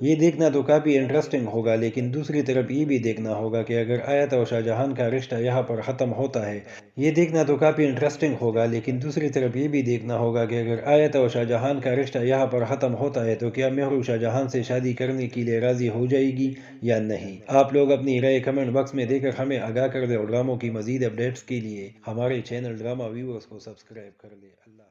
یہ دیکھنا تو کافی انٹرسٹنگ ہوگا، لیکن دوسری طرف یہ بھی دیکھنا ہوگا کہ اگر آیت اور شاہ جہان کا رشتہ یہاں پر ختم ہوتا ہے یہ دیکھنا تو کافی انٹرسٹنگ ہوگا، لیکن دوسری طرف یہ بھی دیکھنا ہوگا کہ اگر آیت اور شاہ جہان کا رشتہ یہاں پر ختم ہوتا ہے تو کیا مہرو شاہ جہان سے شادی کرنے کے لیے راضی ہو جائے گی یا نہیں۔ آپ لوگ اپنی رائے کمنٹ باکس میں دے کر ہمیں آگاہ کر دیں اور ڈراموں کی مزید اپڈیٹس کے لیے ہمارے چینل ڈرامہ ویورز کو سبسکرائب کر لیں۔ اللہ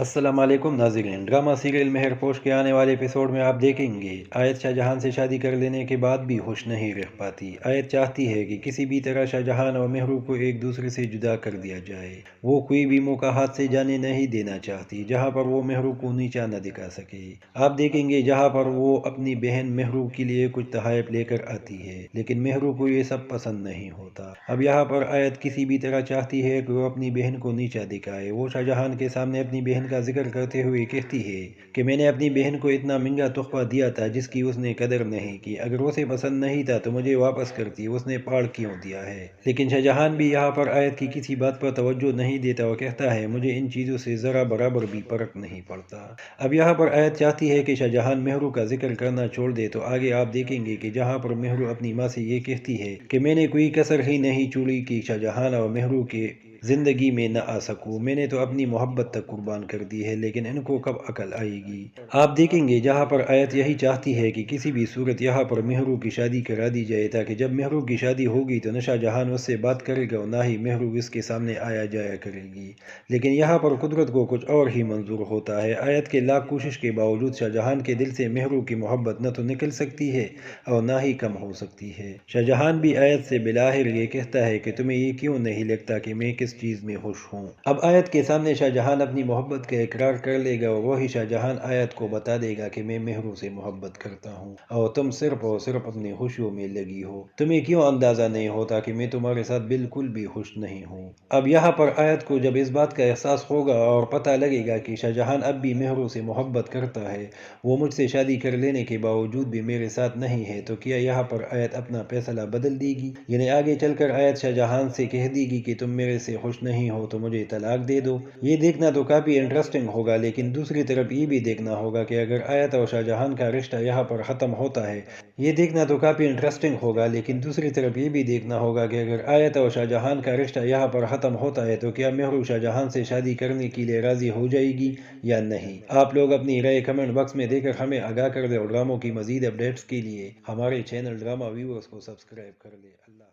السلام علیکم ناظرین، ڈرامہ سیریل مہر پوش کے آنے والے ایپیسوڈ میں آپ دیکھیں گے آیت شاہ جہان سے شادی کر لینے کے بعد بھی خوش نہیں رہ پاتی۔ آیت چاہتی ہے کہ کسی بھی طرح شاہ جہان اور مہرو کو ایک دوسرے سے جدا کر دیا جائے۔ وہ کوئی بھی موقع ہاتھ سے جانے نہیں دینا چاہتی جہاں پر وہ مہرو کو نیچا نہ دکھا سکے۔ آپ دیکھیں گے جہاں پر وہ اپنی بہن مہرو کے لیے کچھ تحائف لے کر آتی ہے، لیکن مہرو کو یہ سب پسند نہیں ہوتا۔ اب یہاں پر آیت کسی بھی طرح چاہتی ہے کہ وہ اپنی بہن کو نیچا دکھائے۔ وہ شاہ جہان کے سامنے اپنی بہن کا ذکر کرتے ہوئے کہتی ہے کہ میں نے اپنی بہن کو اتنا مہنگا تحفہ دیا تھا جس کی اس نے قدر نہیں کی، اگر اسے پسند نہیں تھا تو مجھے واپس کرتی، اس نے پاڑ کیوں دیا ہے۔ لیکن شاہ جہان بھی یہاں پر آیت کی کسی بات پر توجہ نہیں دیتا اور کہتا ہے مجھے ان چیزوں سے ذرا برابر بھی فرق نہیں پڑتا۔ اب یہاں پر آیت چاہتی ہے کہ شاہ جہان مہرو کا ذکر کرنا چھوڑ دے، تو آگے آپ دیکھیں گے کہ جہاں پر مہرو اپنی ماں سے یہ کہتی ہے کہ میں نے کوئی کسر ہی نہیں چھوڑی کہ شاہ جہان اور مہرو کے زندگی میں نہ آ سکوں، میں نے تو اپنی محبت تک قربان کر دی ہے، لیکن ان کو کب عقل آئے گی۔ آپ دیکھیں گے جہاں پر آیت یہی چاہتی ہے کہ کسی بھی صورت یہاں پر مہرو کی شادی کرا دی جائے، تاکہ جب مہرو کی شادی ہوگی تو نہ شاہ جہان اس سے بات کرے گا اور نہ ہی مہرو اس کے سامنے آیا جایا کرے گی۔ لیکن یہاں پر قدرت کو کچھ اور ہی منظور ہوتا ہے۔ آیت کے لاکھ کوشش کے باوجود شاہ جہان کے دل سے مہرو کی محبت نہ تو نکل سکتی ہے اور نہ ہی کم ہو سکتی ہے۔ شاہ جہان بھی آیت سے بلاخر یہ کہتا ہے کہ تمہیں یہ کیوں نہیں لگتا کہ میں کس چیز میں خوش ہوں۔ اب آیت کے سامنے شاہ جہان اپنی محبت کا اقرار کر لے گا اور وہی شاہ جہان آیت کو بتا دے گا کہ میں مہرو سے محبت کرتا ہوں اور تم صرف اور صرف اپنی خوشیوں میں لگی ہو، تمہیں کیوں اندازہ نہیں ہوتا کہ میں تمہارے ساتھ بالکل بھی خوش نہیں ہوں۔ اب یہاں پر آیت کو جب اس بات کا احساس ہوگا اور پتہ لگے گا کہ شاہ جہان اب بھی مہرو سے محبت کرتا ہے، وہ مجھ سے شادی کر لینے کے باوجود بھی میرے ساتھ نہیں ہے، تو کیا یہاں پر آیت اپنا فیصلہ بدل دے گی؟ یعنی آگے چل کر آیت شاہ جہان سے کہہ دے گی کہ تم میرے سے خوش نہیں ہو تو مجھے طلاق دے دو۔ یہ دیکھنا تو کافی انٹرسٹنگ ہوگا، لیکن دوسری طرف یہ بھی دیکھنا ہوگا کہ اگر آیت اور شاہ جہان کا رشتہ یہاں پر ختم ہوتا ہے یہ دیکھنا تو کافی انٹرسٹنگ ہوگا، لیکن دوسری طرف یہ بھی دیکھنا ہوگا کہ اگر آیت اور شاہ جہان کا رشتہ یہاں پر ختم ہوتا ہے تو کیا مہرو شاہ جہان سے شادی کرنے کے لیے راضی ہو جائے گی یا نہیں۔ آپ لوگ اپنی رائے کمنٹ باکس میں دے کر ہمیں آگاہ کر دیں اور ڈراموں کی مزید اپڈیٹس کے لیے ہمارے چینل ڈرامہ ویورز کو سبسکرائب کر لیں۔ اللہ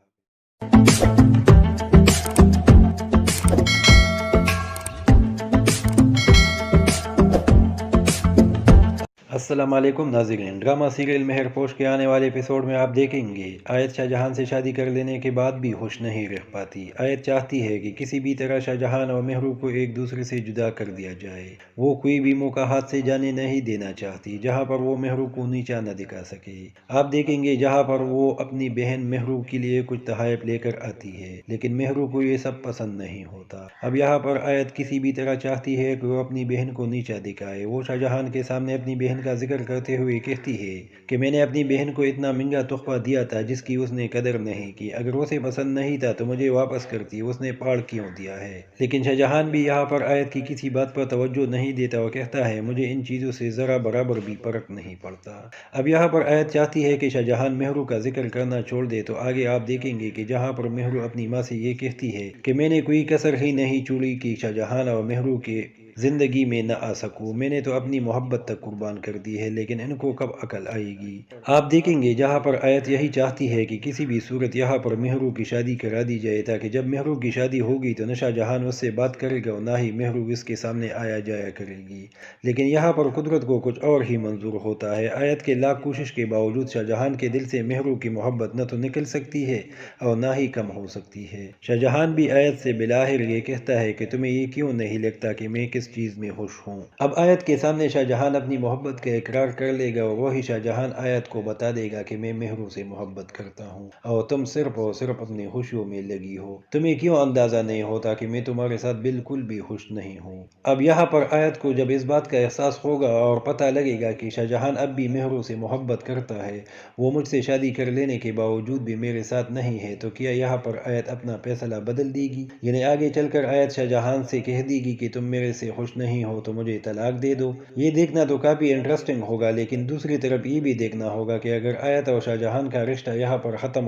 السلام علیکم ناظرین، ڈرامہ سیریل مہر پوش کے آنے والے ایپیسوڈ میں آپ دیکھیں گے آیت شاہ جہان سے شادی کر لینے کے بعد بھی خوش نہیں رہ پاتی۔ آیت چاہتی ہے کہ کسی بھی طرح شاہ جہان اور مہرو کو ایک دوسرے سے جدا کر دیا جائے۔ وہ کوئی بھی موقع ہاتھ سے جانے نہیں دینا چاہتی جہاں پر وہ مہرو کو نیچا نہ دکھا سکے۔ آپ دیکھیں گے جہاں پر وہ اپنی بہن مہرو کے لیے کچھ تحائف لے کر آتی ہے، لیکن مہرو کو یہ سب پسند نہیں ہوتا۔ اب یہاں پر آیت کسی بھی طرح چاہتی ہے کہ وہ اپنی بہن کو نیچا دکھائے۔ وہ شاہ جہان کے سامنے اپنی بہن کا ذکر کرتے ہوئے کہتی ہے کہ میں نے اپنی بہن کو اتنا مہنگا تحفہ دیا تھا جس کی اس نے قدر نہیں کی، اگر اسے پسند نہیں تھا تو مجھے واپس کرتی، اس نے پاڑ کیوں دیا ہے۔ لیکن شاہ جہان بھی یہاں پر آیت کی کسی بات پر توجہ نہیں دیتا اور کہتا ہے مجھے ان چیزوں سے ذرا برابر بھی فرق نہیں پڑتا۔ اب یہاں پر آیت چاہتی ہے کہ شاہ جہان مہرو کا ذکر کرنا چھوڑ دے، تو آگے آپ دیکھیں گے کہ جہاں پر مہرو اپنی ماں سے یہ کہتی ہے کہ میں نے کوئی کسر ہی نہیں چھوڑی کہ شاہ جہان اور مہرو کے زندگی میں نہ آ سکوں، میں نے تو اپنی محبت تک قربان کر دی ہے، لیکن ان کو کب عقل آئے گی۔ آپ دیکھیں گے جہاں پر آیت یہی چاہتی ہے کہ کسی بھی صورت یہاں پر مہرو کی شادی کرا دی جائے، تاکہ جب مہرو کی شادی ہوگی تو نہ شاہ جہان اس سے بات کرے گا اور نہ ہی مہرو اس کے سامنے آیا جایا کرے گی۔ لیکن یہاں پر قدرت کو کچھ اور ہی منظور ہوتا ہے۔ آیت کے لاکھ کوشش کے باوجود شاہ جہان کے دل سے مہرو کی محبت نہ تو نکل سکتی ہے اور نہ ہی کم ہو سکتی ہے۔ شاہ جہان بھی آیت سے بلاخر یہ کہتا ہے کہ تمہیں یہ کیوں نہیں لگتا کہ میں کس کس چیز میں خوش ہوں۔ اب آیت کے سامنے شاہ جہان اپنی محبت کا اقرار کر لے گا اور وہی شاہ جہان آیت کو بتا دے گا کہ میں مہرو سے محبت کرتا ہوں اور تم صرف اور صرف اپنی خوشیوں میں لگی ہو۔ تمہیں کیوں اندازہ نہیں ہوتا کہ میں تمہارے ساتھ بالکل بھی خوش نہیں ہوں۔ اب یہاں پر آیت کو جب اس بات کا احساس ہوگا اور پتہ لگے گا کہ شاہ جہان اب بھی مہرو سے محبت کرتا ہے، وہ مجھ سے شادی کر لینے کے باوجود بھی میرے ساتھ نہیں ہے، تو کیا یہاں پر آیت اپنا فیصلہ بدل دے گی؟ یعنی آگے چل کر آیت شاہ جہان سے کہہ دے گی کہ تم میرے سے خوش نہیں ہو تو مجھے طلاق دے دو۔ یہ دیکھنا تو کافی انٹرسٹنگ ہوگا، لیکن دوسری طرف یہ بھی دیکھنا ہوگا کہ اگر آیت اور شاہ جہان کا رشتہ یہاں پر ختم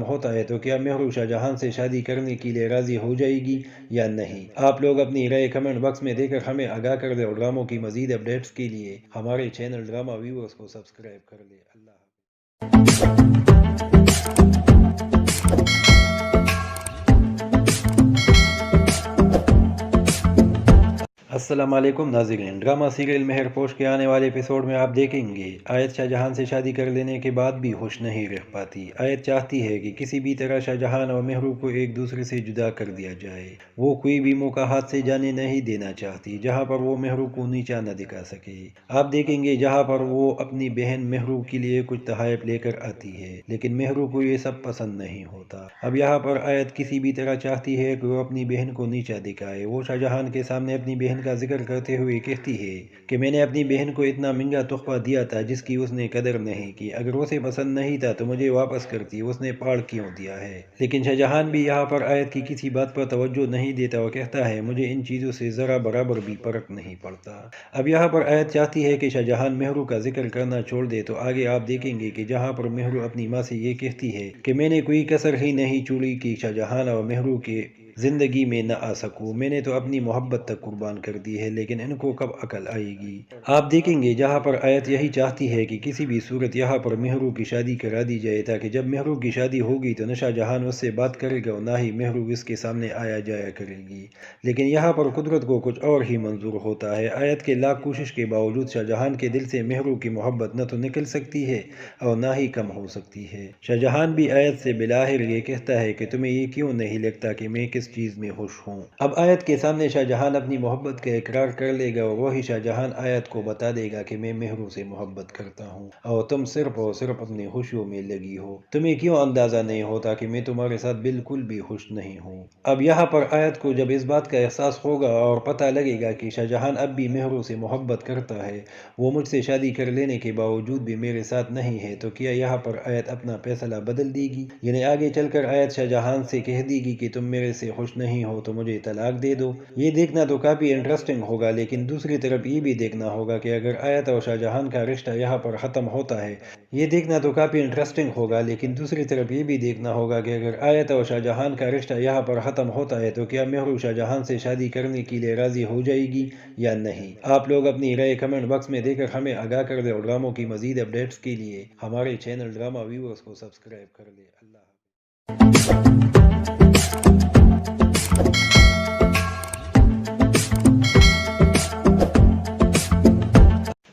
ہوتا ہے تو کیا مہرو شاہ جہان سے شادی کرنے کے لیے راضی ہو جائے گی یا نہیں؟ آپ لوگ اپنی رائے کمنٹ باکس میں دے کر ہمیں آگاہ کر دیں اور ڈراموں کی مزید اپڈیٹس کے لیے ہمارے چینل ڈرامہ ویورز کو سبسکرائب کر لیں۔ اللہ السلام علیکم ناظرین، ڈرامہ سیریل مہر پوش کے آنے والے ایپیسوڈ میں آپ دیکھیں گے آیت شاہ جہان سے شادی کر لینے کے بعد بھی خوش نہیں رہ پاتی۔ آیت چاہتی ہے کہ کسی بھی طرح شاہ جہان اور مہرو کو ایک دوسرے سے جدا کر دیا جائے۔ وہ کوئی بھی موقع ہاتھ سے جانے نہیں دینا چاہتی جہاں پر وہ مہرو کو نیچا نہ دکھا سکے۔ آپ دیکھیں گے جہاں پر وہ اپنی بہن مہرو کے لیے کچھ تحائف لے کر آتی ہے، لیکن مہرو کو یہ سب پسند نہیں ہوتا۔ اب یہاں پر آیت کسی بھی طرح چاہتی ہے کہ وہ اپنی بہن کو نیچا دکھائے۔ وہ شاہ جہان کے سامنے اپنی بہن کا ذکر کرتے ہوئے کہتی ہے کہ میں نے اپنی بہن کو اتنا مہنگا تحفہ دیا تھا جس کی اس نے قدر نہیں کی، اگر اسے پسند نہیں تھا تو مجھے واپس کرتی، اس نے پاڑ کیوں دیا ہے؟ لیکن شاہ جہان بھی یہاں پر آیت کی کسی بات پر توجہ نہیں دیتا اور کہتا ہے مجھے ان چیزوں سے ذرا برابر بھی فرق نہیں پڑتا۔ اب یہاں پر آیت چاہتی ہے کہ شاہ جہان مہرو کا ذکر کرنا چھوڑ دے، تو آگے آپ دیکھیں گے کہ جہاں پر مہرو اپنی ماں سے یہ کہتی ہے کہ میں نے کوئی کسر ہی نہیں چھوڑی کہ شاہ جہان اور مہرو کے زندگی میں نہ آ سکوں، میں نے تو اپنی محبت تک قربان کر دی ہے، لیکن ان کو کب عقل آئے گی؟ آپ دیکھیں گے جہاں پر آیت یہی چاہتی ہے کہ کسی بھی صورت یہاں پر مہرو کی شادی کرا دی جائے، تاکہ جب مہرو کی شادی ہوگی تو نہ شاہ جہان اس سے بات کرے گا اور نہ ہی مہرو اس کے سامنے آیا جایا کرے گی۔ لیکن یہاں پر قدرت کو کچھ اور ہی منظور ہوتا ہے۔ آیت کے لاکھ کوشش کے باوجود شاہ جہان کے دل سے مہرو کی محبت نہ تو نکل سکتی ہے اور نہ ہی کم ہو سکتی ہے۔ شاہ جہان بھی آیت سے بلاخر یہ کہتا ہے کہ تمہیں یہ کیوں نہیں لگتا کہ میں کس چیز میں خوش ہوں؟ اب آیت کے سامنے شاہ جہان اپنی محبت کا اقرار کر لے گا اور وہی شاہ جہان آیت کو بتا دے گا کہ میں مہرو سے محبت کرتا ہوں اور تم صرف اور صرف اپنی خوشیوں میں لگی ہو۔ تمہیں کیوں اندازہ نہیں ہوتا کہ میں تمہارے ساتھ بالکل بھی خوش نہیں ہوں۔ اب یہاں پر آیت کو جب اس بات کا احساس ہوگا اور پتہ لگے گا کہ شاہ جہان اب بھی مہرو سے محبت کرتا ہے، وہ مجھ سے شادی کر لینے کے باوجود بھی میرے ساتھ نہیں ہے، تو کیا یہاں پر آیت اپنا فیصلہ بدل دے گی؟ یعنی آگے چل کر آیت شاہ جہان سے کہہ دے گی کہ تم میرے سے خوش نہیں ہو تو مجھے طلاق دے دو۔ یہ دیکھنا تو کافی انٹرسٹنگ ہوگا، لیکن دوسری طرف یہ بھی دیکھنا ہوگا کہ اگر آیت اور شاہ جہان کا رشتہ یہاں پر ختم ہوتا ہے تو کیا مہرو شاہ جہان سے شادی کرنے کے لیے راضی ہو جائے گی یا نہیں؟ آپ لوگ اپنی رائے کمنٹ باکس میں دے کر ہمیں آگاہ کر دیں اور ڈراموں کی مزید اپڈیٹس کے لیے ہمارے چینل ڈرامہ ویورز کو سبسکرائب کر لیں۔ اللہ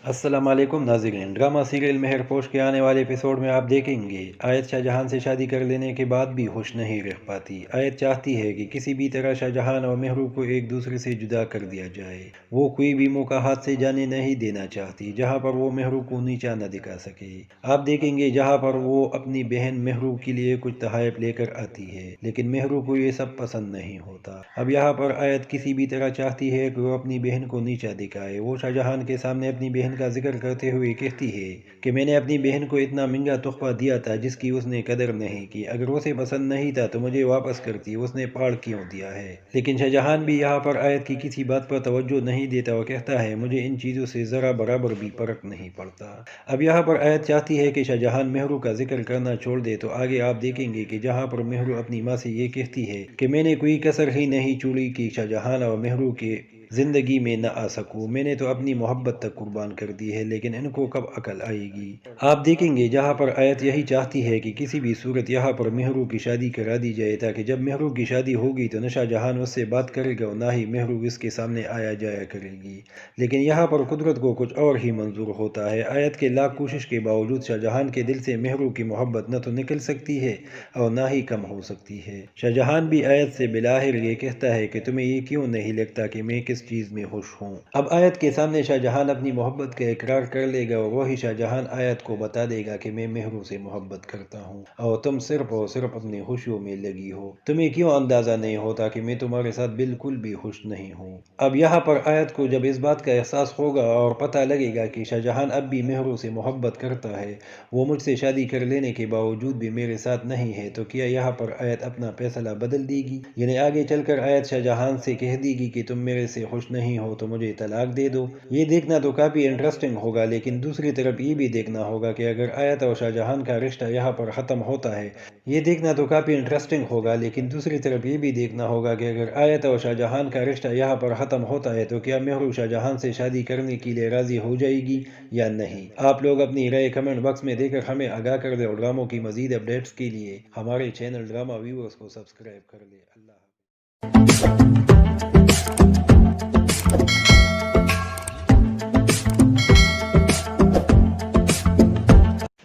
السلام علیکم ناظرین، ڈرامہ سیریل مہر پوش کے آنے والے ایپیسوڈ میں آپ دیکھیں گے آیت شاہ جہان سے شادی کر لینے کے بعد بھی خوش نہیں رہ پاتی۔ آیت چاہتی ہے کہ کسی بھی طرح شاہ جہان اور مہرو کو ایک دوسرے سے جدا کر دیا جائے۔ وہ کوئی بھی موقع ہاتھ سے جانے نہیں دینا چاہتی جہاں پر وہ مہرو کو نیچا نہ دکھا سکے۔ آپ دیکھیں گے جہاں پر وہ اپنی بہن مہرو کے لیے کچھ تحائف لے کر آتی ہے، لیکن مہرو کو یہ سب پسند نہیں ہوتا۔ اب یہاں پر آیت کسی بھی طرح چاہتی ہے کہ وہ اپنی بہن کو نیچا دکھائے۔ وہ شاہ جہان کے سامنے اپنی بہن کا ذکر کرتے ہوئے کہتی ہے کہ میں نے اپنی بہن کو اتنا مہنگا تحفہ دیا تھا جس کی اس نے قدر نہیں کی، اگر اسے پسند نہیں تھا تو مجھے واپس کرتی، اس نے پاڑ کیوں دیا ہے؟ لیکن شاہ جہان بھی یہاں پر آیت کی کسی بات پر توجہ نہیں دیتا اور کہتا ہے مجھے ان چیزوں سے ذرا برابر بھی فرق نہیں پڑتا۔ اب یہاں پر آیت چاہتی ہے کہ شاہ جہان مہرو کا ذکر کرنا چھوڑ دے، تو آگے آپ دیکھیں گے کہ جہاں پر مہرو اپنی ماں سے یہ کہتی ہے کہ میں نے کوئی کسر ہی نہیں چھوڑی کہ شاہ جہان اور مہرو کے زندگی میں نہ آ سکوں، میں نے تو اپنی محبت تک قربان کر دی ہے، لیکن ان کو کب عقل آئے گی؟ آپ دیکھیں گے جہاں پر آیت یہی چاہتی ہے کہ کسی بھی صورت یہاں پر مہرو کی شادی کرا دی جائے، تاکہ جب مہرو کی شادی ہوگی تو نہ شاہ جہان اس سے بات کرے گا اور نہ ہی مہرو اس کے سامنے آیا جایا کرے گی۔ لیکن یہاں پر قدرت کو کچھ اور ہی منظور ہوتا ہے۔ آیت کے لاکھ کوشش کے باوجود شاہ جہان کے دل سے مہرو کی محبت نہ تو نکل سکتی ہے اور نہ ہی کم ہو سکتی ہے۔ شاہ جہان بھی آیت سے بلاخر یہ کہتا ہے کہ تمہیں یہ کیوں نہیں لگتا کہ میں کس چیز میں خوش ہوں؟ اب آیت کے سامنے شاہ جہان اپنی محبت کا اقرار کر لے گا اور وہی شاہ جہان آیت کو بتا دے گا کہ میں مہرو سے محبت کرتا ہوں اور تم صرف اور صرف اپنی خوشیوں میں لگی ہو۔ تمہیں کیوں اندازہ نہیں ہوتا کہ میں تمہارے ساتھ بالکل بھی خوش نہیں ہوں؟ اب یہاں پر آیت کو جب اس بات کا احساس ہوگا اور پتہ لگے گا کہ شاہ جہان اب بھی مہرو سے محبت کرتا ہے، وہ مجھ سے شادی کر لینے کے باوجود بھی میرے ساتھ نہیں ہے، تو کیا یہاں پر آیت اپنا فیصلہ بدل دے گی؟ یعنی آگے چل کر آیت شاہ جہان سے کہہ دے گی کہ تم میرے سے خوش نہیں ہو تو مجھے طلاق دے دو۔ یہ دیکھنا تو کافی انٹرسٹنگ ہوگا، لیکن دوسری طرف یہ بھی دیکھنا ہوگا کہ اگر آیت اور شاہ جہان کا رشتہ یہاں پر ختم ہوتا ہے، یہ دیکھنا تو کافی انٹرسٹنگ ہوگا، لیکن دوسری طرف یہ بھی دیکھنا ہوگا کہ اگر آیت اور شاہ جہان کا رشتہ یہاں پر ختم ہوتا ہے تو کیا مہرو شاہ جہان سے شادی کرنے کے لیے راضی ہو جائے گی یا نہیں؟ آپ لوگ اپنی رائے کمنٹ باکس میں دے کر ہمیں آگاہ کر دیں اور ڈراموں کی مزید اپڈیٹس کے لیے ہمارے چینل ڈرامہ ویورز کو سبسکرائب کر لیں۔ اللہ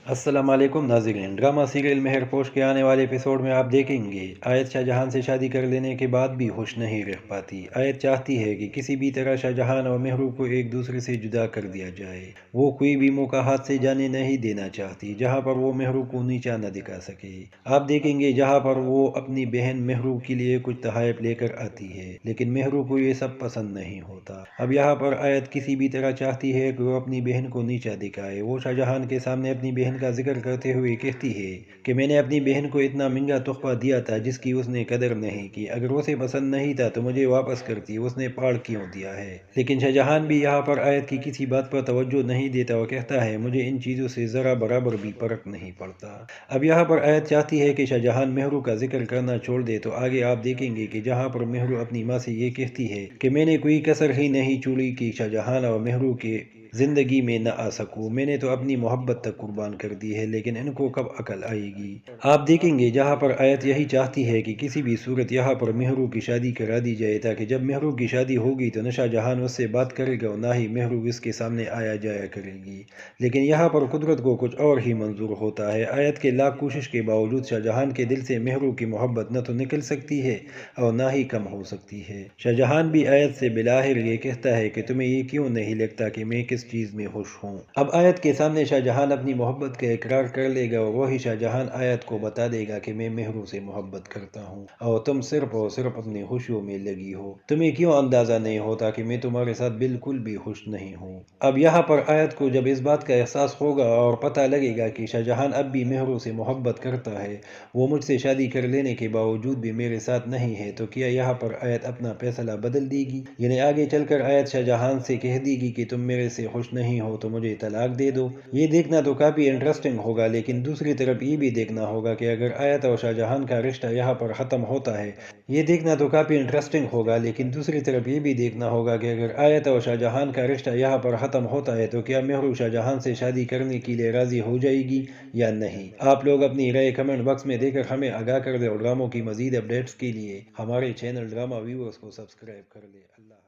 السلام علیکم ناظرین، ڈرامہ سیریل مہر پوش کے آنے والے ایپیسوڈ میں آپ دیکھیں گے آیت شاہ جہان سے شادی کر لینے کے بعد بھی خوش نہیں رہ پاتی۔ آیت چاہتی ہے کہ کسی بھی طرح شاہ جہان اور مہرو کو ایک دوسرے سے جدا کر دیا جائے۔ وہ کوئی بھی موقع ہاتھ سے جانے نہیں دینا چاہتی جہاں پر وہ مہرو کو نیچا نہ دکھا سکے۔ آپ دیکھیں گے جہاں پر وہ اپنی بہن مہرو کے لیے کچھ تحائف لے کر آتی ہے، لیکن مہرو کو یہ سب پسند نہیں ہوتا۔ اب یہاں پر آیت کسی بھی طرح چاہتی ہے کہ وہ اپنی بہن کو نیچا دکھائے۔ وہ شاہ جہان کے سامنے اپنی بہن کا ذکر کرتے ہوئے کہتی ہے کہ میں نے اپنی بہن کو اتنا مہنگا تحفہ دیا تھا جس کی اس نے قدر نہیں کی، اگر اسے پسند نہیں تھا تو مجھے واپس کرتی، اس نے پاڑ کیوں دیا ہے؟ لیکن شاہ جہان بھی یہاں پر آیت کی کسی بات پر توجہ نہیں دیتا اور کہتا ہے مجھے ان چیزوں سے ذرا برابر بھی فرق نہیں پڑتا۔ اب یہاں پر آیت چاہتی ہے کہ شاہ جہان مہرو کا ذکر کرنا چھوڑ دے، تو آگے آپ دیکھیں گے کہ جہاں پر مہرو اپنی ماں سے یہ کہتی ہے کہ میں نے کوئی کسر ہی نہیں چھوڑی کہ شاہ جہان اور مہرو کے زندگی میں نہ آ سکوں، میں نے تو اپنی محبت تک قربان کر دی ہے، لیکن ان کو کب عقل آئے گی؟ آپ دیکھیں گے جہاں پر آیت یہی چاہتی ہے کہ کسی بھی صورت یہاں پر مہرو کی شادی کرا دی جائے، تاکہ جب مہرو کی شادی ہوگی تو نہ شاہ جہان اس سے بات کرے گا اور نہ ہی مہرو اس کے سامنے آیا جایا کرے گی۔ لیکن یہاں پر قدرت کو کچھ اور ہی منظور ہوتا ہے۔ آیت کے لاکھ کوشش کے باوجود شاہ جہان کے دل سے مہرو کی محبت نہ تو نکل سکتی ہے اور نہ ہی کم ہو سکتی ہے۔ شاہ جہان بھی آیت سے بلاخر یہ کہتا ہے کہ تمہیں یہ کیوں نہیں لگتا کہ میں کس چیز میں خوش ہوں؟ اب آیت کے سامنے شاہ جہان اپنی محبت کا اقرار کر لے گا اور وہی شاہ جہان آیت کو بتا دے گا کہ میں مہرو سے محبت کرتا ہوں اور تم صرف اور صرف اپنی خوشیوں میں لگی ہو۔ تمہیں کیوں اندازہ نہیں ہوتا کہ میں تمہارے ساتھ بالکل بھی خوش نہیں ہوں؟ اب یہاں پر آیت کو جب اس بات کا احساس ہوگا اور پتہ لگے گا کہ شاہ جہان اب بھی مہرو سے محبت کرتا ہے، وہ مجھ سے شادی کر لینے کے باوجود بھی میرے ساتھ نہیں ہے، تو کیا یہاں پر آیت اپنا فیصلہ بدل دے گی؟ یعنی آگے چل کر آیت شاہ جہان سے کہہ دے گی کہ تم میرے سے خوش نہیں ہو تو مجھے طلاق دے دو۔ یہ دیکھنا تو کافی انٹرسٹنگ ہوگا، لیکن دوسری طرف یہ بھی دیکھنا ہوگا کہ اگر آیت اور شاہ جہان کا رشتہ یہاں پر ختم ہوتا ہے، یہ دیکھنا تو کافی انٹرسٹنگ ہوگا، لیکن دوسری طرف یہ بھی دیکھنا ہوگا کہ اگر آیت اور شاہ جہان کا رشتہ یہاں پر ختم ہوتا ہے تو کیا مہرو شاہ جہان سے شادی کرنے کے لیے راضی ہو جائے گی یا نہیں؟ آپ لوگ اپنی رائے کمنٹ باکس میں دے کر ہمیں آگاہ کر دیں اور ڈراموں کی مزید اپڈیٹس کے لیے ہمارے چینل ڈرامہ ویورز کو سبسکرائب کر لیں۔ اللہ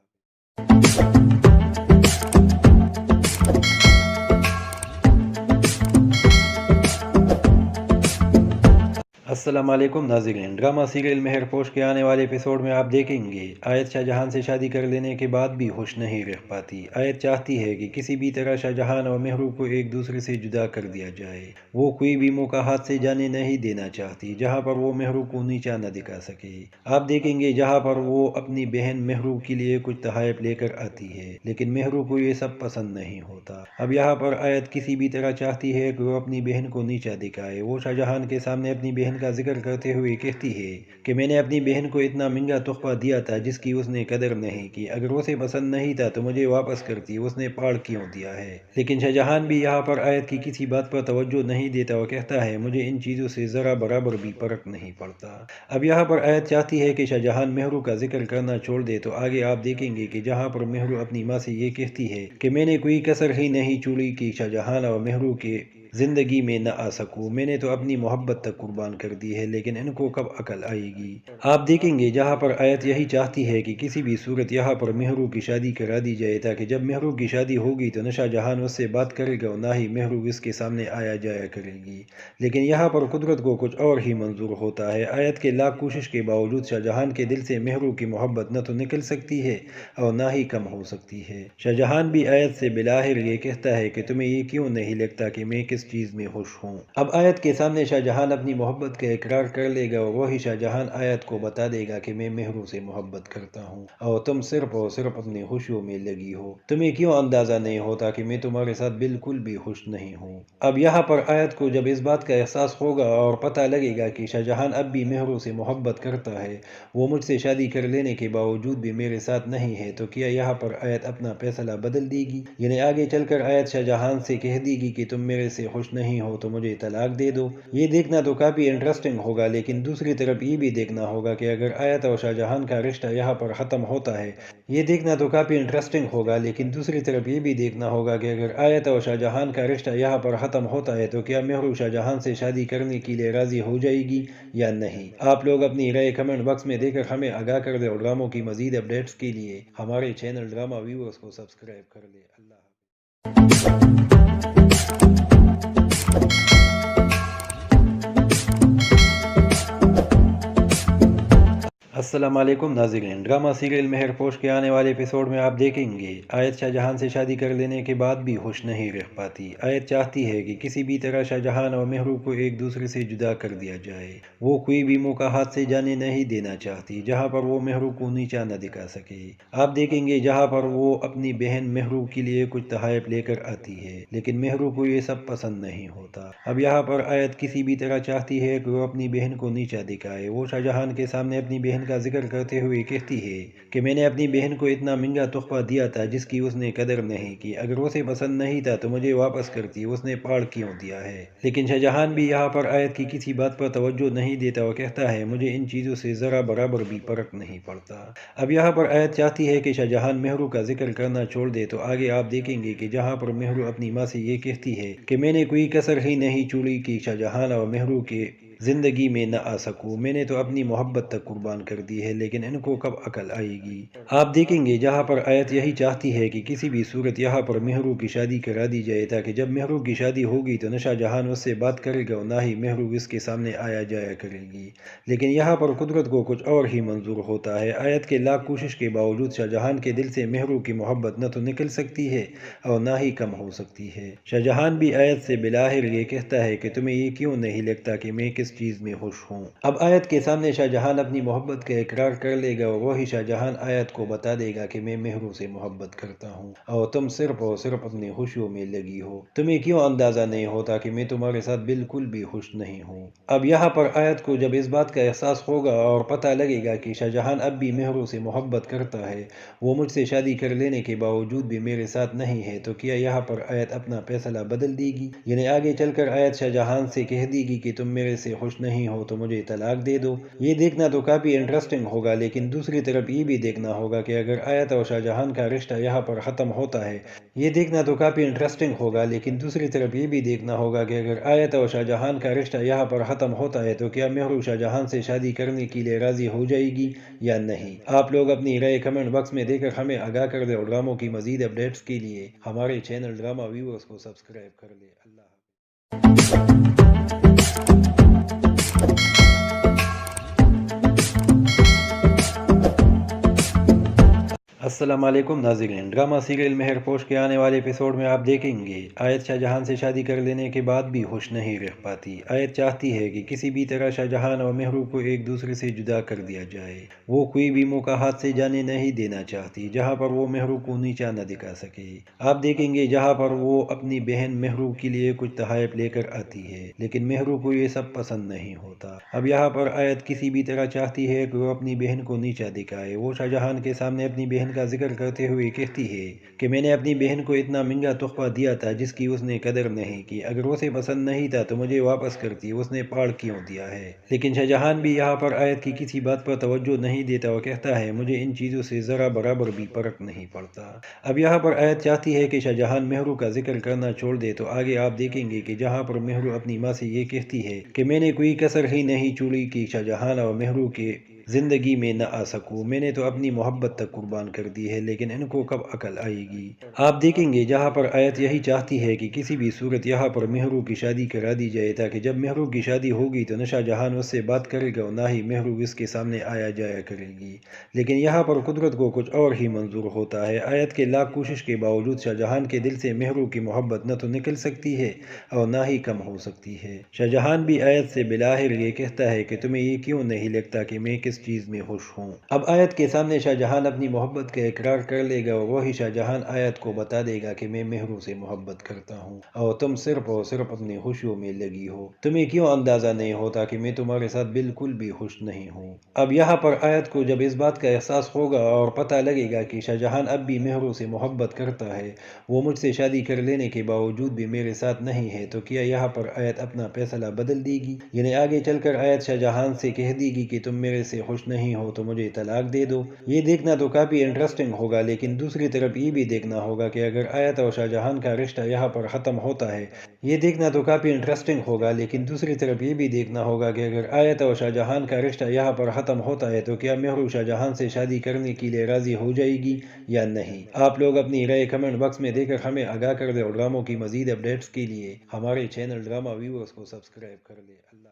السلام علیکم ناظرین، ڈرامہ سیریل مہر پوش کے آنے والے ایپیسوڈ میں آپ دیکھیں گے آیت شاہ جہان سے شادی کر لینے کے بعد بھی خوش نہیں رہ پاتی۔ آیت چاہتی ہے کہ کسی بھی طرح شاہ جہان اور مہرو کو ایک دوسرے سے جدا کر دیا جائے۔ وہ کوئی بھی موقع ہاتھ سے جانے نہیں دینا چاہتی جہاں پر وہ مہرو کو نیچا نہ دکھا سکے۔ آپ دیکھیں گے جہاں پر وہ اپنی بہن مہرو کے لیے کچھ تحائف لے کر آتی ہے، لیکن مہرو کو یہ سب پسند نہیں ہوتا۔ اب یہاں پر آیت کسی بھی طرح چاہتی ہے کہ وہ اپنی بہن کو نیچا دکھائے۔ وہ شاہ جہان کے سامنے اپنی بہن کا ذکر کرتے ہوئے کہتی ہے کہ میں نے اپنی بہن کو اتنا مہنگا تحفہ دیا تھا جس کی اس نے قدر نہیں کی، اگر اسے پسند نہیں تھا تو مجھے واپس کرتی، اس نے پاڑ کیوں دیا ہے۔ لیکن شاہ جہان بھی یہاں پر آیت کی کسی بات پر توجہ نہیں دیتا اور کہتا ہے مجھے ان چیزوں سے ذرا برابر بھی فرق نہیں پڑتا۔ اب یہاں پر آیت چاہتی ہے کہ شاہ جہان مہرو کا ذکر کرنا چھوڑ دے، تو آگے آپ دیکھیں گے کہ جہاں پر مہرو اپنی ماں سے یہ کہتی ہے کہ میں نے کوئی کسر ہی نہیں چھوڑی کہ شاہ جہان اور مہرو کے زندگی میں نہ آ سکوں، میں نے تو اپنی محبت تک قربان کر دی ہے، لیکن ان کو کب عقل آئے گی۔ آپ دیکھیں گے جہاں پر آیت یہی چاہتی ہے کہ کسی بھی صورت یہاں پر مہرو کی شادی کرا دی جائے، تاکہ جب مہرو کی شادی ہوگی تو نہ شاہ جہان اس سے بات کرے گا اور نہ ہی مہرو اس کے سامنے آیا جایا کرے گی۔ لیکن یہاں پر قدرت کو کچھ اور ہی منظور ہوتا ہے۔ آیت کے لاکھ کوشش کے باوجود شاہ جہان کے دل سے مہرو کی محبت نہ تو نکل سکتی ہے اور نہ ہی کم ہو سکتی ہے۔ شاہ جہان بھی آیت سے بلاخر یہ کہتا ہے کہ تمہیں یہ کیوں نہیں لگتا کہ میں کس چیز میں خوش ہوں۔ اب آیت کے سامنے شاہ جہان اپنی محبت کا اقرار کر لے گا اور وہی شاہ جہان آیت کو بتا دے گا کہ میں مہرو سے محبت کرتا ہوں اور تم صرف اور صرف اپنی خوشیوں میں لگی ہو، تمہیں کیوں اندازہ نہیں ہوتا کہ میں تمہارے ساتھ بالکل بھی خوش نہیں ہوں۔ اب یہاں پر آیت کو جب اس بات کا احساس ہوگا اور پتہ لگے گا کہ شاہ جہان اب بھی مہرو سے محبت کرتا ہے، وہ مجھ سے شادی کر لینے کے باوجود بھی میرے ساتھ نہیں ہے، تو کیا یہاں پر آیت اپنا فیصلہ بدل دے گی؟ یعنی آگے چل کر آیت شاہ جہان سے کہہ دے گی کہ تم میرے سے خوش نہیں ہو تو مجھے طلاق دے دو۔ یہ دیکھنا تو کافی انٹرسٹنگ ہوگا، لیکن دوسری طرف یہ بھی دیکھنا ہوگا کہ اگر آیت اور شاہ جہان کا رشتہ یہاں پر ختم ہوتا ہے، یہ دیکھنا تو کافی انٹرسٹنگ ہوگا، لیکن دوسری طرف یہ بھی دیکھنا ہوگا کہ اگر آیت اور شاہ جہان کا رشتہ یہاں پر ختم ہوتا ہے تو کیا مہرو شاہ جہان سے شادی کرنے کے لیے راضی ہو جائے گی یا نہیں؟ آپ لوگ اپنی رائے کمنٹ باکس میں دے کر ہمیں آگاہ کر دیں اور ڈراموں کی مزید اپڈیٹس کے لیے ہمارے چینل ڈرامہ ویورز کو سبسکرائب کر لیں۔ اللہ السلام علیکم ناظرین، ڈرامہ سیریل مہر پوش کے آنے والے ایپیسوڈ میں آپ دیکھیں گے آیت شاہ جہان سے شادی کر لینے کے بعد بھی خوش نہیں رہ پاتی۔ آیت چاہتی ہے کہ کسی بھی طرح شاہ جہان اور مہرو کو ایک دوسرے سے جدا کر دیا جائے، وہ کوئی بھی موقع ہاتھ سے جانے نہیں دینا چاہتی جہاں پر وہ مہرو کو نیچا نہ دکھا سکے۔ آپ دیکھیں گے جہاں پر وہ اپنی بہن مہرو کے لیے کچھ تحائف لے کر آتی ہے، لیکن مہرو کو یہ سب پسند نہیں ہوتا۔ اب یہاں پر آیت کسی بھی طرح چاہتی ہے کہ وہ اپنی بہن کو نیچا دکھائے۔ وہ شاہ جہان کے سامنے اپنی بہن کا ذکر کرتے ہوئے کہتی ہے کہ میں نے اپنی بہن کو اتنا مہنگا تحفہ دیا تھا جس کی اس نے قدر نہیں کی، اگر اسے پسند نہیں تھا تو مجھے واپس کرتی، اس نے پاڑ کیوں دیا ہے۔ لیکن شاہ جہان بھی یہاں پر آیت کی کسی بات پر توجہ نہیں دیتا اور کہتا ہے مجھے ان چیزوں سے ذرا برابر بھی فرق نہیں پڑتا۔ اب یہاں پر آیت چاہتی ہے کہ شاہ جہان مہرو کا ذکر کرنا چھوڑ دے، تو آگے آپ دیکھیں گے کہ جہاں پر مہرو اپنی ماں سے یہ کہتی ہے کہ میں نے کوئی کسر ہی نہیں چھوڑی کہ شاہ جہان اور مہرو کے زندگی میں نہ آ سکوں، میں نے تو اپنی محبت تک قربان کر دی ہے، لیکن ان کو کب عقل آئے گی؟ آپ دیکھیں گے جہاں پر آیت یہی چاہتی ہے کہ کسی بھی صورت یہاں پر مہرو کی شادی کرا دی جائے، تاکہ جب مہرو کی شادی ہوگی تو نہ شاہ جہان اس سے بات کرے گا اور نہ ہی مہرو اس کے سامنے آیا جایا کرے گی۔ لیکن یہاں پر قدرت کو کچھ اور ہی منظور ہوتا ہے۔ آیت کے لاکھ کوشش کے باوجود شاہ جہان کے دل سے مہرو کی محبت نہ تو نکل سکتی ہے اور نہ ہی کم ہو سکتی ہے۔ شاہ جہان بھی آیت سے بلاخر یہ کہتا ہے کہ تمہیں یہ کیوں نہیں لگتا کہ میں کس چیز میں خوش ہوں۔ اب آیت کے سامنے شاہ جہان اپنی محبت کا اقرار کر لے گا اور وہی شاہ جہان آیت کو بتا دے گا کہ میں مہرو سے محبت کرتا ہوں اور تم صرف اور صرف اپنی خوشیوں میں لگی ہو، تمہیں کیوں اندازہ نہیں ہوتا کہ میں تمہارے ساتھ بالکل بھی خوش نہیں ہوں۔ اب یہاں پر آیت کو جب اس بات کا احساس ہوگا اور پتہ لگے گا کہ شاہ جہان اب بھی مہرو سے محبت کرتا ہے، وہ مجھ سے شادی کر لینے کے باوجود بھی میرے ساتھ نہیں ہے، تو کیا یہاں پر آیت اپنا فیصلہ بدل دے گی؟ یعنی آگے چل کر آیت شاہ جہان سے کہہ دے گی کہ تم میرے سے خوش نہیں ہو تو مجھے طلاق دے دو۔ یہ دیکھنا تو کافی انٹرسٹنگ ہوگا، لیکن دوسری طرف یہ بھی دیکھنا ہوگا کہ اگر آیت اور شاہ جہان کا رشتہ یہاں پر ختم ہوتا ہے، یہ دیکھنا تو کافی انٹرسٹنگ ہوگا، لیکن دوسری طرف یہ بھی دیکھنا ہوگا کہ اگر آیت اور شاہ جہان کا رشتہ یہاں پر ختم ہوتا ہے تو کیا مہرو شاہ جہان سے شادی کرنے کے لیے راضی ہو جائے گی یا نہیں؟ آپ لوگ اپنی رائے کمنٹ باکس میں دے کر ہمیں آگاہ کر دیں اور ڈراموں کی مزید اپڈیٹس کے لیے ہمارے چینل ڈرامہ ویورز کو سبسکرائب کر لیں۔ اللہ السلام علیکم ناظرین، ڈرامہ سیریل مہر پوش کے آنے والے ایپیسوڈ میں آپ دیکھیں گے آیت شاہ جہان سے شادی کر لینے کے بعد بھی خوش نہیں رہ پاتی۔ آیت چاہتی ہے کہ کسی بھی طرح شاہ جہان اور مہرو کو ایک دوسرے سے جدا کر دیا جائے۔ وہ کوئی بھی موقع ہاتھ سے جانے نہیں دینا چاہتی جہاں پر وہ مہرو کو نیچا نہ دکھا سکے۔ آپ دیکھیں گے جہاں پر وہ اپنی بہن مہرو کے لیے کچھ تحائف لے کر آتی ہے، لیکن مہرو کو یہ سب پسند نہیں ہوتا۔ اب یہاں پر آیت کسی بھی طرح چاہتی ہے کہ وہ اپنی بہن کو نیچا دکھائے۔ وہ شاہ جہان کے سامنے اپنی بہن کا ذکر کرتے ہوئے کہتی ہے کہ میں نے اپنی بہن کو اتنا مہنگا تحفہ دیا تھا جس کی اس نے قدر نہیں کی۔ اگر اسے پسند نہیں تھا تو مجھے واپس کرتی، اس نے پاڑ کیوں دیا ہے؟ لیکن شاہ جہان بھی یہاں پر آیت کی کسی بات پر توجہ نہیں دیتا اور کہتا ہے مجھے ان چیزوں سے ذرا برابر بھی فرق نہیں پڑتا۔ اب یہاں پر آیت چاہتی ہے کہ شاہ جہان مہرو کا ذکر کرنا چھوڑ دے، تو آگے آپ دیکھیں گے کہ جہاں پر مہرو اپنی ماں سے یہ کہتی ہے کہ میں نے کوئی کسر ہی نہیں چھوڑی کہ شاہ جہان اور مہرو کے زندگی میں نہ آ سکوں۔ میں نے تو اپنی محبت تک قربان کر دی ہے، لیکن ان کو کب عقل آئے گی؟ آپ دیکھیں گے جہاں پر آیت یہی چاہتی ہے کہ کسی بھی صورت یہاں پر مہرو کی شادی کرا دی جائے، تاکہ جب مہرو کی شادی ہوگی تو نہ شاہ جہان اس سے بات کرے گا اور نہ ہی مہرو اس کے سامنے آیا جایا کرے گی۔ لیکن یہاں پر قدرت کو کچھ اور ہی منظور ہوتا ہے۔ آیت کے لاکھ کوشش کے باوجود شاہ جہان کے دل سے مہرو کی محبت نہ تو نکل سکتی ہے اور نہ ہی کم ہو سکتی ہے۔ شاہ جہان بھی آیت سے بلاخر یہ کہتا ہے کہ تمہیں یہ کیوں نہیں لگتا کہ میں کس چیز میں خوش ہوں؟ اب آیت کے سامنے شاہ جہان اپنی محبت کا اقرار کر لے گا اور وہی شاہ جہان آیت کو بتا دے گا کہ میں مہرو سے محبت کرتا ہوں اور تم صرف اور صرف اپنی خوشیوں میں لگی ہو۔ تمہیں کیوں اندازہ نہیں ہوتا کہ میں تمہارے ساتھ بالکل بھی خوش نہیں ہوں؟ اب یہاں پر آیت کو جب اس بات کا احساس ہوگا اور پتہ لگے گا کہ شاہ جہان اب بھی مہرو سے محبت کرتا ہے، وہ مجھ سے شادی کر لینے کے باوجود بھی میرے ساتھ نہیں ہے، تو کیا یہاں پر آیت اپنا فیصلہ بدل دے گی؟ یعنی آگے چل کر آیت شاہ جہان سے کہہ دے گی کہ تم میرے سے خوش نہیں ہو تو مجھے طلاق دے دو۔ یہ دیکھنا تو کافی انٹرسٹنگ ہوگا، لیکن دوسری طرف یہ بھی دیکھنا ہوگا کہ اگر آیت اور شاہ جہان کا رشتہ یہاں پر ختم ہوتا ہے تو کیا مہرو شاہ جہان سے شادی کرنے کے لیے راضی ہو جائے گی یا نہیں؟ آپ لوگ اپنی رائے کمنٹ باکس میں دے کر ہمیں آگاہ کر دیں اور ڈراموں کی مزید اپڈیٹس کے لیے ہمارے چینل ڈرامہ ویورز کو سبسکرائب کر لیں۔ اللہ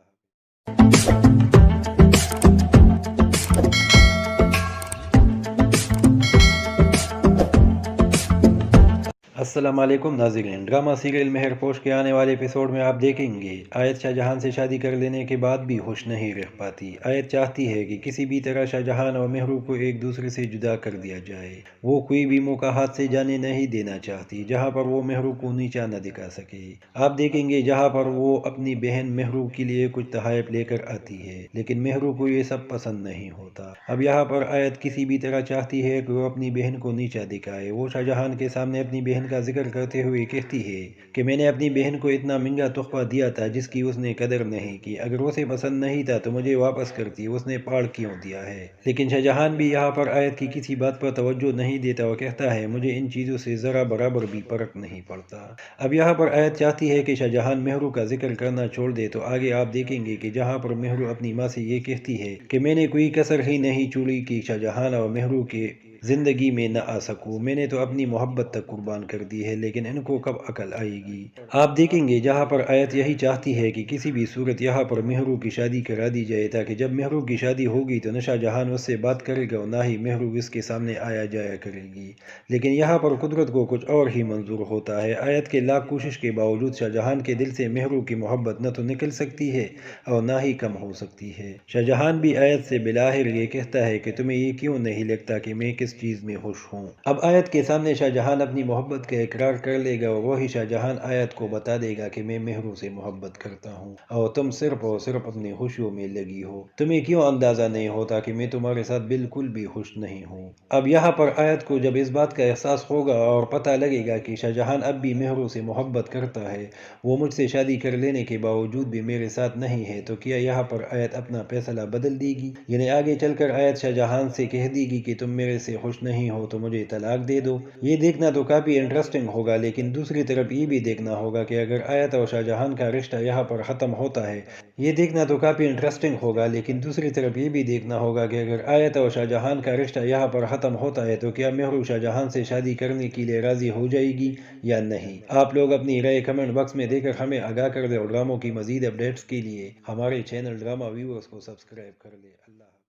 السلام علیکم ناظرین، ڈرامہ سیریل مہر پوش کے آنے والے ایپیسوڈ میں آپ دیکھیں گے آیت شاہ جہان سے شادی کر لینے کے بعد بھی خوش نہیں رہ پاتی۔ آیت چاہتی ہے کہ کسی بھی طرح شاہ جہان اور مہرو کو ایک دوسرے سے جدا کر دیا جائے۔ وہ کوئی بھی موقع ہاتھ سے جانے نہیں دینا چاہتی جہاں پر وہ مہرو کو نیچا نہ دکھا سکے۔ آپ دیکھیں گے جہاں پر وہ اپنی بہن مہرو کے لیے کچھ تحائف لے کر آتی ہے، لیکن مہرو کو یہ سب پسند نہیں ہوتا۔ اب یہاں پر آیت کسی بھی طرح چاہتی ہے کہ وہ اپنی بہن کو نیچا دکھائے۔ وہ شاہ جہان کے سامنے اپنی بہن کا ذکر کرتے ہوئے کہتی ہے کہ میں نے اپنی بہن کو اتنا مہنگا تحفہ دیا تھا جس کی اس نے قدر نہیں کی۔ اگر اسے پسند نہیں تھا تو مجھے واپس کرتی، اس نے پاڑ کیوں دیا ہے؟ لیکن شاہ جہان بھی یہاں پر آیت کی کسی بات پر توجہ نہیں دیتا اور کہتا ہے مجھے ان چیزوں سے ذرا برابر بھی فرق نہیں پڑتا۔ اب یہاں پر آیت چاہتی ہے کہ شاہ جہان مہرو کا ذکر کرنا چھوڑ دے، تو آگے آپ دیکھیں گے کہ جہاں پر مہرو اپنی ماں سے یہ کہتی ہے کہ میں نے کوئی کسر ہی نہیں چھوڑی کہ شاہ جہان اور مہرو کے زندگی میں نہ آ سکوں۔ میں نے تو اپنی محبت تک قربان کر دی ہے، لیکن ان کو کب عقل آئے گی؟ آپ دیکھیں گے جہاں پر آیت یہی چاہتی ہے کہ کسی بھی صورت یہاں پر مہرو کی شادی کرا دی جائے، تاکہ جب مہرو کی شادی ہوگی تو نہ شاہ جہان اس سے بات کرے گا اور نہ ہی مہرو اس کے سامنے آیا جایا کرے گی۔ لیکن یہاں پر قدرت کو کچھ اور ہی منظور ہوتا ہے۔ آیت کے لاکھ کوشش کے باوجود شاہ جہان کے دل سے مہرو کی محبت نہ تو نکل سکتی ہے اور نہ ہی کم ہو سکتی ہے۔ شاہ جہان بھی آیت سے بلاخر یہ کہتا ہے کہ تمہیں یہ کیوں نہیں لگتا کہ میں کس چیز میں خوش ہوں؟ اب آیت کے سامنے شاہ جہان اپنی محبت کا اقرار کر لے گا اور وہی شاہ جہان آیت کو بتا دے گا کہ میں مہرو سے محبت کرتا ہوں اور تم صرف اور صرف اپنی خوشیوں میں لگی ہو۔ تمہیں کیوں اندازہ نہیں ہوتا کہ میں تمہارے ساتھ بالکل بھی خوش نہیں ہوں؟ اب یہاں پر آیت کو جب اس بات کا احساس ہوگا اور پتہ لگے گا کہ شاہ جہان اب بھی مہرو سے محبت کرتا ہے، وہ مجھ سے شادی کر لینے کے باوجود بھی میرے ساتھ نہیں ہے، تو کیا یہاں پر آیت اپنا فیصلہ بدل دے گی؟ یعنی آگے چل کر آیت شاہ جہان سے کہہ دے گی کہ تم میرے سے خوش نہیں ہو تو مجھے طلاق دے دو۔ یہ دیکھنا تو کافی انٹرسٹنگ ہوگا، لیکن دوسری طرف یہ بھی دیکھنا ہوگا کہ اگر آیت اور شاہ جہان کا رشتہ یہاں پر ختم ہوتا ہے تو کیا مہرو شاہ جہان سے شادی کرنے کے لیے راضی ہو جائے گی یا نہیں؟ آپ لوگ اپنی رائے کمنٹ باکس میں دے کر ہمیں آگاہ کر دیں اور ڈراموں کی مزید اپڈیٹس کے لیے ہمارے چینل ڈرامہ ویورز کو سبسکرائب کر لیں۔ اللہ حافظ۔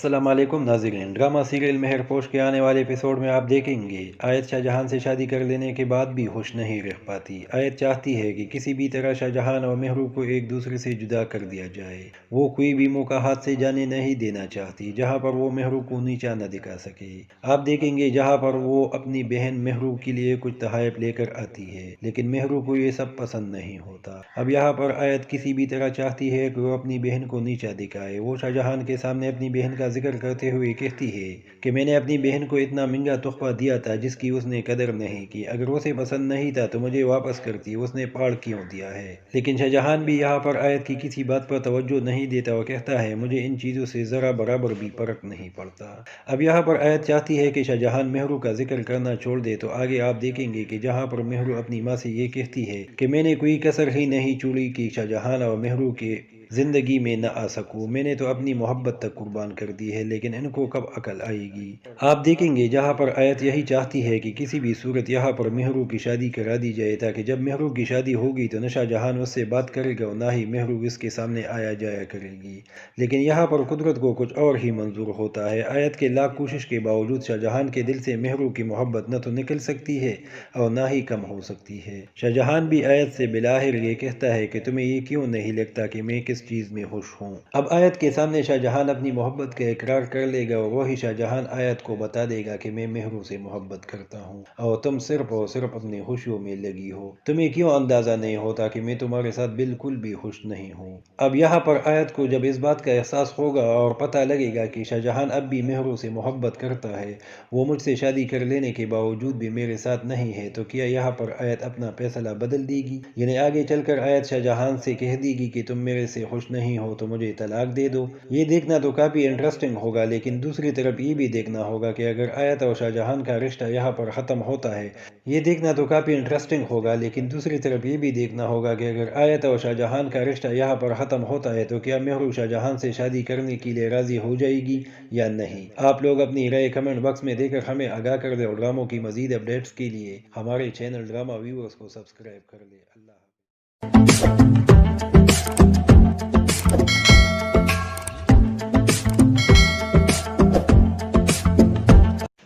السلام علیکم ناظرین، ڈرامہ سیریل مہر پوش کے آنے والے ایپیسوڈ میں آپ دیکھیں گے آیت شاہ جہان سے شادی کر لینے کے بعد بھی خوش نہیں رہ پاتی۔ آیت چاہتی ہے کہ کسی بھی طرح شاہ جہان اور مہرو کو ایک دوسرے سے جدا کر دیا جائے۔ وہ کوئی بھی موقع ہاتھ سے جانے نہیں دینا چاہتی جہاں پر وہ مہرو کو نیچا نہ دکھا سکے۔ آپ دیکھیں گے جہاں پر وہ اپنی بہن مہرو کے لیے کچھ تحائف لے کر آتی ہے، لیکن مہرو کو یہ سب پسند نہیں ہوتا۔ اب یہاں پر آیت کسی بھی طرح چاہتی ہے کہ وہ اپنی بہن کو نیچا دکھائے۔ وہ شاہ جہان کے سامنے اپنی بہن کا ذکر کرتے ہوئے کہتی ہے کہ میں نے اپنی بہن کو اتنا مہنگا تحفہ دیا تھا جس کی اس نے قدر نہیں کی، اگر اسے پسند نہیں تھا تو مجھے واپس کرتی، اس نے پاڑ کیوں دیا ہے۔ لیکن شاہ جہان بھی یہاں پر آیت کی کسی بات پر توجہ نہیں دیتا اور کہتا ہے مجھے ان چیزوں سے ذرا برابر بھی فرق نہیں پڑتا۔ اب یہاں پر آیت چاہتی ہے کہ شاہ جہان مہرو کا ذکر کرنا چھوڑ دے، تو آگے آپ دیکھیں گے کہ جہاں پر مہرو اپنی ماں سے یہ کہتی ہے کہ میں نے کوئی کسر ہی نہیں چھوڑی کہ شاہ جہان اور مہرو کے زندگی میں نہ آ سکوں، میں نے تو اپنی محبت تک قربان کر دی ہے، لیکن ان کو کب عقل آئے گی۔ آپ دیکھیں گے جہاں پر آیت یہی چاہتی ہے کہ کسی بھی صورت یہاں پر مہرو کی شادی کرا دی جائے، تاکہ جب مہرو کی شادی ہوگی تو نہ شاہ جہان اس سے بات کرے گا اور نہ ہی مہرو اس کے سامنے آیا جایا کرے گی۔ لیکن یہاں پر قدرت کو کچھ اور ہی منظور ہوتا ہے۔ آیت کے لاکھ کوشش کے باوجود شاہ جہان کے دل سے مہرو کی محبت نہ تو نکل سکتی ہے اور نہ ہی کم ہو سکتی ہے۔ شاہ جہان بھی آیت سے بلاخر یہ کہتا ہے کہ تمہیں یہ کیوں نہیں لگتا کہ میں کس چیز میں خوش ہوں۔ اب آیت کے سامنے شاہ جہان اپنی محبت کا اقرار کر لے گا اور وہی شاہ جہان آیت کو بتا دے گا کہ میں مہرو سے محبت کرتا ہوں اور تم صرف اور صرف اپنی خوشیوں میں لگی ہو، تمہیں کیوں اندازہ نہیں ہوتا کہ میں تمہارے ساتھ بالکل بھی خوش نہیں ہوں۔ اب یہاں پر آیت کو جب اس بات کا احساس ہوگا اور پتہ لگے گا کہ شاہ جہان اب بھی مہرو سے محبت کرتا ہے، وہ مجھ سے شادی کر لینے کے باوجود بھی میرے ساتھ نہیں ہے، تو کیا یہاں پر آیت اپنا فیصلہ بدل دے گی؟ یعنی آگے چل کر آیت شاہ جہان سے کہہ دے گی کہ تم میرے سے خوش نہیں ہو تو مجھے طلاق دے دو۔ یہ دیکھنا تو کافی انٹرسٹنگ ہوگا، لیکن دوسری طرف یہ بھی دیکھنا ہوگا کہ اگر آیت اور شاہ جہان کا رشتہ یہاں پر ختم ہوتا ہے، یہ دیکھنا تو کافی انٹرسٹنگ ہوگا، لیکن دوسری طرف یہ بھی دیکھنا ہوگا کہ اگر آیت اور شاہ جہان کا رشتہ یہاں پر ختم ہوتا ہے تو کیا مہرو شاہ جہان سے شادی کرنے کے لیے راضی ہو جائے گی یا نہیں۔ آپ لوگ اپنی رائے کمنٹ باکس میں دے کر ہمیں آگاہ کر دیں اور ڈراموں کی مزید اپڈیٹس کے لیے ہمارے چینل ڈرامہ ویورز کو سبسکرائب کر لیں۔ اللہ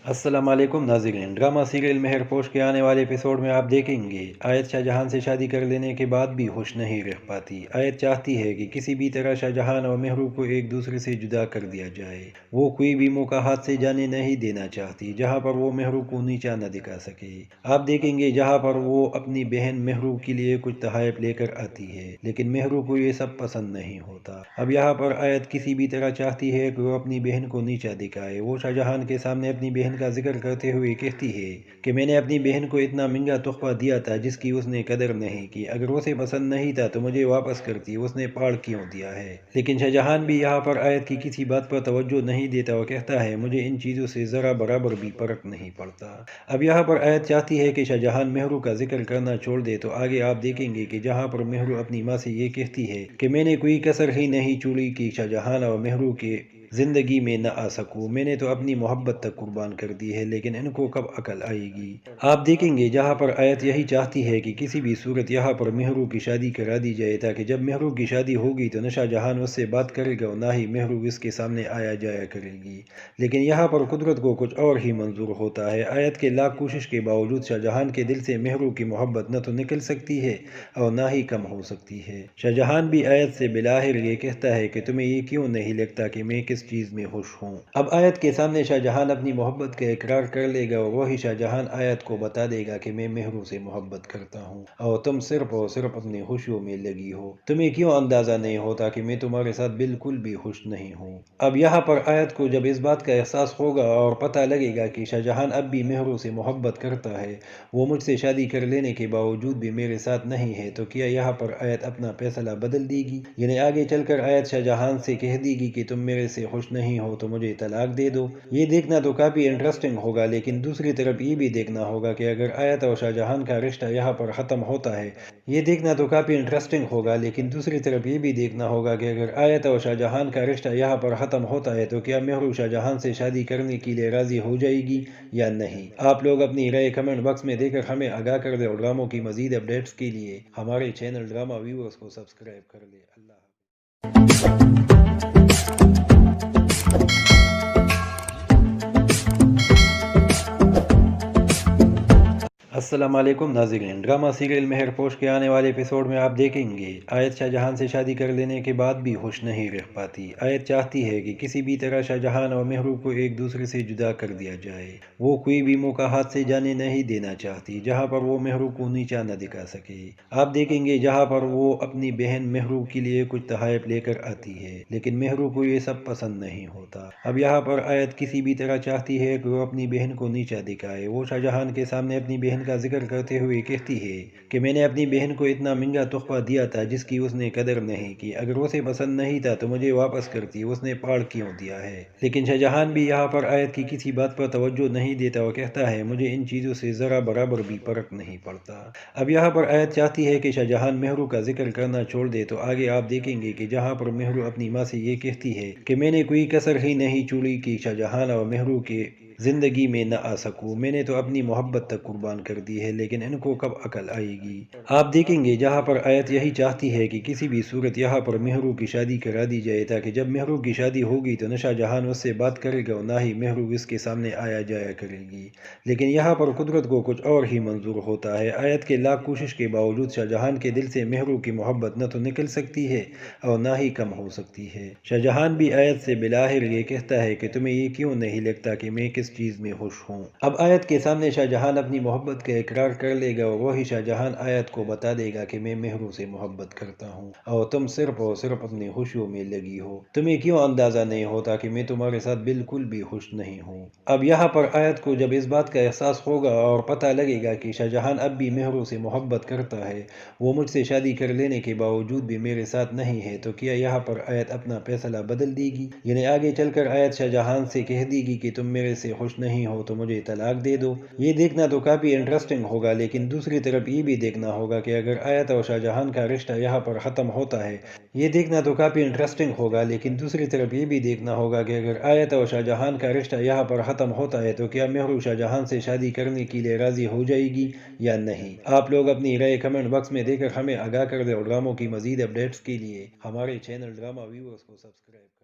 السلام علیکم ناظرین، ڈرامہ سیریل مہر پوش کے آنے والے ایپیسوڈ میں آپ دیکھیں گے آیت شاہ جہان سے شادی کر لینے کے بعد بھی خوش نہیں رہ پاتی۔ آیت چاہتی ہے کہ کسی بھی طرح شاہ جہان اور مہرو کو ایک دوسرے سے جدا کر دیا جائے۔ وہ کوئی بھی موقع ہاتھ سے جانے نہیں دینا چاہتی جہاں پر وہ مہرو کو نیچا نہ دکھا سکے۔ آپ دیکھیں گے جہاں پر وہ اپنی بہن مہرو کے لیے کچھ تحائف لے کر آتی ہے، لیکن مہرو کو یہ سب پسند نہیں ہوتا۔ اب یہاں پر آیت کسی بھی طرح چاہتی ہے کہ وہ اپنی بہن کو نیچا دکھائے۔ وہ شاہ جہان کے سامنے اپنی بہن کا ذکر کرتے ہوئے کہتی ہے کہ میں نے اپنی بہن کو اتنا مہنگا تحفہ دیا تھا جس کی اس نے قدر نہیں کی، اگر اسے پسند نہیں تھا تو مجھے واپس کرتی، اس نے پاڑ کیوں دیا ہے۔ لیکن شاہ جہان بھی یہاں پر آیت کی کسی بات پر توجہ نہیں دیتا اور کہتا ہے مجھے ان چیزوں سے ذرا برابر بھی فرق نہیں پڑتا۔ اب یہاں پر آیت چاہتی ہے کہ شاہ جہان مہرو کا ذکر کرنا چھوڑ دے، تو آگے آپ دیکھیں گے کہ جہاں پر مہرو اپنی ماں سے یہ کہتی ہے کہ میں نے کوئی کسر ہی نہیں چھوڑی کہ شاہ جہان اور مہرو کے زندگی میں نہ آ سکوں، میں نے تو اپنی محبت تک قربان کر دی ہے، لیکن ان کو کب عقل آئے گی۔ آپ دیکھیں گے جہاں پر آیت یہی چاہتی ہے کہ کسی بھی صورت یہاں پر مہرو کی شادی کرا دی جائے، تاکہ جب مہرو کی شادی ہوگی تو نہ شاہ جہان اس سے بات کرے گا اور نہ ہی مہرو اس کے سامنے آیا جایا کرے گی۔ لیکن یہاں پر قدرت کو کچھ اور ہی منظور ہوتا ہے۔ آیت کے لاکھ کوشش کے باوجود شاہ جہان کے دل سے مہرو کی محبت نہ تو نکل سکتی ہے اور نہ ہی کم ہو سکتی ہے۔ شاہ جہان بھی آیت سے بلاخر یہ کہتا ہے کہ تمہیں یہ کیوں نہیں لگتا کہ میں کس چیز میں خوش ہوں۔ اب آیت کے سامنے شاہ جہان اپنی محبت کا اقرار کر لے گا اور وہی شاہ جہان آیت کو بتا دے گا کہ میں مہرو سے محبت کرتا ہوں اور تم صرف اور صرف اپنی خوشیوں میں لگی ہو، تمہیں کیوں اندازہ نہیں ہوتا کہ میں تمہارے ساتھ بالکل بھی خوش نہیں ہوں۔ اب یہاں پر آیت کو جب اس بات کا احساس ہوگا اور پتہ لگے گا کہ شاہ جہان اب بھی مہرو سے محبت کرتا ہے، وہ مجھ سے شادی کر لینے کے باوجود بھی میرے ساتھ نہیں ہے، تو کیا یہاں پر آیت اپنا فیصلہ بدل دے گی؟ یعنی آگے چل کر آیت شاہ جہان سے کہہ دے گی کہ تم میرے سے خوش نہیں ہو تو مجھے طلاق دے دو۔ یہ دیکھنا تو کافی انٹرسٹنگ ہوگا، لیکن دوسری طرف یہ بھی دیکھنا ہوگا کہ اگر آیت اور شاہ جہان کا رشتہ یہاں پر ختم ہوتا ہے، یہ دیکھنا تو کافی انٹرسٹنگ ہوگا، لیکن دوسری طرف یہ بھی دیکھنا ہوگا کہ اگر آیت اور شاہ جہان کا رشتہ یہاں پر ختم ہوتا ہے تو کیا مہرو شاہ جہان سے شادی کرنے کے لیے راضی ہو جائے گی یا نہیں۔ آپ لوگ اپنی رائے کمنٹ باکس میں دے کر ہمیں آگاہ کر دیں اور ڈراموں کی مزید اپڈیٹس کے لیے ہمارے چینل ڈرامہ ویورز کو سبسکرائب کر لیں۔ اللہ حافظ۔ السلام علیکم ناظرین، ڈرامہ سیریل مہر پوش کے آنے والے ایپیسوڈ میں آپ دیکھیں گے آیت شاہ جہان سے شادی کر لینے کے بعد بھی خوش نہیں رہ پاتی۔ آیت چاہتی ہے کہ کسی بھی طرح شاہ جہان اور مہرو کو ایک دوسرے سے جدا کر دیا جائے۔ وہ کوئی بھی موقع ہاتھ سے جانے نہیں دینا چاہتی جہاں پر وہ مہرو کو نیچا نہ دکھا سکے۔ آپ دیکھیں گے جہاں پر وہ اپنی بہن مہرو کے لیے کچھ تحائف لے کر آتی ہے، لیکن مہرو کو یہ سب پسند نہیں ہوتا۔ اب یہاں پر آیت کسی بھی طرح چاہتی ہے کہ وہ اپنی بہن کو نیچا دکھائے۔ وہ شاہ جہان کے سامنے اپنی بہن کا ذکر کرتے ہوئے کہتی ہے کہ میں نے اپنی بہن کو اتنا مہنگا تحفہ دیا تھا جس کی اس نے قدر نہیں کی۔ اگر اسے پسند نہیں تھا تو مجھے واپس کرتی، اس نے پاڑ کیوں دیا ہے؟ لیکن شاہ جہان بھی یہاں پر آیت کی کسی بات پر توجہ نہیں دیتا اور کہتا ہے مجھے ان چیزوں سے ذرا برابر بھی فرق نہیں پڑتا۔ اب یہاں پر آیت چاہتی ہے کہ شاہ جہان مہرو کا ذکر کرنا چھوڑ دے، تو آگے آپ دیکھیں گے کہ جہاں پر مہرو اپنی ماں سے یہ کہتی ہے کہ میں نے کوئی کسر ہی نہیں چھوڑی کہ شاہ جہان اور مہرو کے زندگی میں نہ آ سکوں، میں نے تو اپنی محبت تک قربان کر دی ہے، لیکن ان کو کب عقل آئے گی؟ آپ دیکھیں گے جہاں پر آیت یہی چاہتی ہے کہ کسی بھی صورت یہاں پر مہرو کی شادی کرا دی جائے، تاکہ جب مہرو کی شادی ہوگی تو نہ شاہ جہان اس سے بات کرے گا اور نہ ہی مہرو اس کے سامنے آیا جایا کرے گی۔ لیکن یہاں پر قدرت کو کچھ اور ہی منظور ہوتا ہے۔ آیت کے لاکھ کوشش کے باوجود شاہ جہان کے دل سے مہرو کی محبت نہ تو نکل سکتی ہے اور نہ ہی کم ہو سکتی ہے۔ شاہ جہان بھی آیت سے بلاخر یہ کہتا ہے کہ تمہیں یہ کیوں نہیں لگتا کہ میں کس چیز میں خوش ہوں؟ اب آیت کے سامنے شاہ جہان اپنی محبت کا اقرار کر لے گا اور وہی شاہ جہان آیت کو بتا دے گا کہ میں مہرو سے محبت کرتا ہوں اور تم صرف اور صرف اپنی خوشیوں میں لگی ہو۔ تمہیں کیوں اندازہ نہیں ہوتا کہ میں تمہارے ساتھ بالکل بھی خوش نہیں ہوں؟ اب یہاں پر آیت کو جب اس بات کا احساس ہوگا اور پتہ لگے گا کہ شاہ جہان اب بھی مہرو سے محبت کرتا ہے، وہ مجھ سے شادی کر لینے کے باوجود بھی میرے ساتھ نہیں ہے، تو کیا یہاں پر آیت اپنا فیصلہ بدل دے گی؟ یعنی آگے چل کر آیت شاہ جہان سے کہہ دے گی کہ تم میرے سے خوش نہیں ہو تو مجھے طلاق دے دو؟ یہ دیکھنا تو کافی انٹرسٹنگ ہوگا، لیکن دوسری طرف یہ بھی دیکھنا ہوگا کہ اگر آیت اور شاہ جہان کا رشتہ یہاں پر ختم ہوتا ہے، یہ دیکھنا تو کافی انٹرسٹنگ ہوگا لیکن دوسری طرف یہ بھی دیکھنا ہوگا کہ اگر آیت اور شاہ جہان کا رشتہ یہاں پر ختم ہوتا ہے تو کیا مہرو شاہ جہان سے شادی کرنے کے لیے راضی ہو جائے گی یا نہیں؟ آپ لوگ اپنی رائے کمنٹ باکس میں دے کر ہمیں آگاہ کر دیں اور ڈراموں کی مزید اپڈیٹس کے لیے ہمارے چینل ڈرامہ ویورز کو سبسکرائب